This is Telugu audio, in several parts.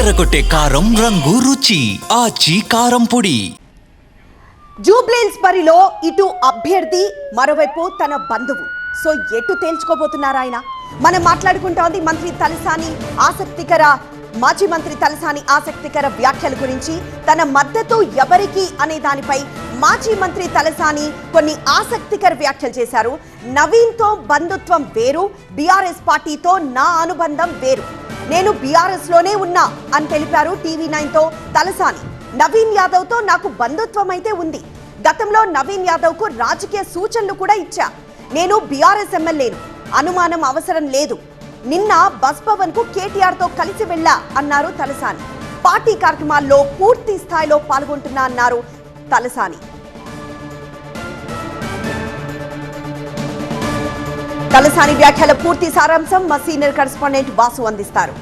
అదరగొట్టే కారం రంగు రుచి ఆచి కారం పొడి. జూబ్లీహిల్స్ బరిలో ఇటు అభ్యర్థి మరోవైపు తన బంధువు. సో ఎటు తేల్చుకోబోతున్నారు ఆయన? మనం మాట్లాడుకుంటోంది మంత్రి తలసాని మాజీ మంత్రి తలసాని ఆసక్తికర వ్యాఖ్యల గురించి. తన మద్దతు ఎవరికి అనే దానిపై మాజీ మంత్రి తలసాని కొన్ని ఆసక్తికర వ్యాఖ్యలు చేశారు. నవీన్తో బంధుత్వం వేరు, బీఆర్ఎస్ పార్టీతో నా అనుబంధం వేరు, నేను బీఆర్ఎస్ లోనే ఉన్నా అని తెలిపారు టీవీ9తో తలసాని. నవీన్ యాదవ్తో నాకు బంధుత్వం అయితే ఉంది. గతంలో నవీన్ యాదవ్కు రాజకీయ సూచనలు కూడా ఇచ్చా. నేను బీఆర్ఎస్ ఎమ్మెల్యేను, అనుమానం అవసరం లేదు. నిన్న బస్ భవన్ కు కేటీఆర్తో కలిసి వెళ్ళా అన్నారు తలసాని. పార్టీ కార్యక్రమాల్లో పూర్తి స్థాయిలో పాల్గొంటున్నా అన్నారు తలసాని. తలసాని వ్యాఖ్యల పూర్తి సారాంశం మా సీనియర్ కరెస్పాండెంట్ వాసు అందిస్తారు.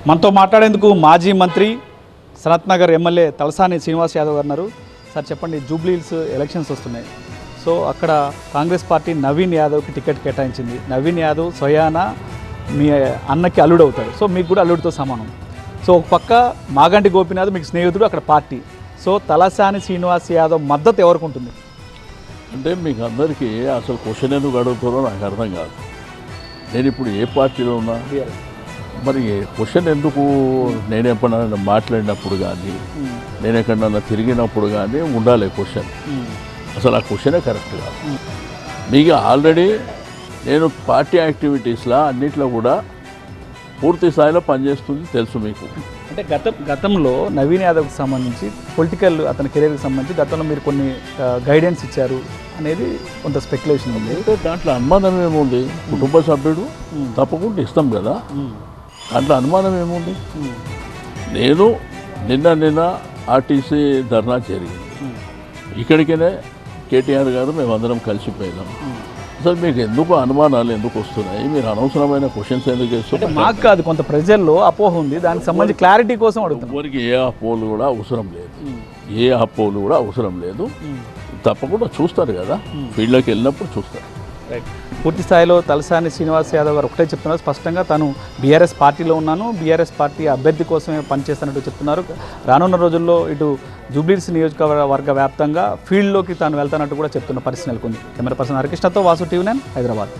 మనతో మాట్లాడేందుకు మాజీ మంత్రి సనత్ నగర్ ఎమ్మెల్యే తలసాని శ్రీనివాస్ యాదవ్ అన్నారు. సార్ చెప్పండి, జూబ్లీహిల్స్ ఎలక్షన్స్ వస్తున్నాయి. సో అక్కడ కాంగ్రెస్ పార్టీ నవీన్ యాదవ్కి టికెట్ కేటాయించింది. నవీన్ యాదవ్ స్వయాన మీ అన్నకి అల్లుడు అవుతాడు. సో మీకు కూడా అల్లుడితో సమానం. సో ఒక పక్క మాగంటి గోపీనాథ్ మీకు స్నేహితుడు, అక్కడ పార్టీ. సో తలసాని శ్రీనివాస్ యాదవ్ మద్దతు ఎవరికి ఉంటుంది? అంటే మీకు అందరికీ అసలు క్వశ్చన్ ఎందుకు అడుగుతారో నాకు అర్థం కాదు. నేను ఇప్పుడు ఏ పార్టీలో ఉన్నా, మరి క్వశ్చన్ ఎందుకు? నేను ఎప్పుడైనా మాట్లాడినప్పుడు కానీ, నేను ఎక్కడన్నా తిరిగినప్పుడు కానీ ఉండాలి క్వశ్చన్. అసలు ఆ క్వశ్చనే కరెక్ట్ కాదు. మీకు ఆల్రెడీ నేను పార్టీ యాక్టివిటీస్లో అన్నిట్లో కూడా పూర్తి స్థాయిలో పనిచేస్తుంది తెలుసు మీకు. అంటే గతంలో నవీన్ యాదవ్కి సంబంధించి పొలిటికల్ అతని కెరీర్కి సంబంధించి గతంలో మీరు కొన్ని గైడెన్స్ ఇచ్చారు అనేది కొంత స్పెక్యులేషన్ ఉంది. అంటే దాంట్లో అనుమానం ఏముంది? కుటుంబ సభ్యుడు తప్పకుండా ఇస్తాం కదా, దాంట్లో అనుమానం ఏముంది? నేను నిన్న ఆర్టీసీ ధర్నా జరిగింది. ఇక్కడికనే కేటీఆర్ గారు మేమందరం కలిసిపోయినాం. అసలు మీకు ఎందుకు అనుమానాలు ఎందుకు వస్తున్నాయి? మీరు అనవసరమైన క్వశ్చన్స్ ఎందుకు చేస్తున్నారు? మాకు కాదు, కొంత ప్రజల్లో అపోహ ఉంది, దానికి సంబంధించి క్లారిటీ కోసం అడుగుతాం. ఎవరికి ఏ అపోహలు కూడా అవసరం లేదు, ఏ అపోహలు కూడా అవసరం లేదు. తప్పకుండా చూస్తారు కదా, ఫీల్డ్లోకి వెళ్ళినప్పుడు చూస్తారు. పూర్తి స్థాయిలో తలసాని శ్రీనివాస్ యాదవ్ గారు ఒకటే చెప్తున్నారు స్పష్టంగా, తాను బీఆర్ఎస్ పార్టీలో ఉన్నాను, బీఆర్ఎస్ పార్టీ అభ్యర్థి కోసమే పనిచేస్తున్నట్టు చెప్తున్నారు. రానున్న రోజుల్లో ఇటు జూబ్లీహిల్స్ నియోజకవర్గ వ్యాప్తంగా ఫీల్డ్లోకి తాను వెళ్తానట్టు కూడా చెప్తున్న పరిస్థితి నెలకొంది. కెమెరా పర్సన్ హరికృష్ణతో వాసు, టీవీ9 హైదరాబాద్.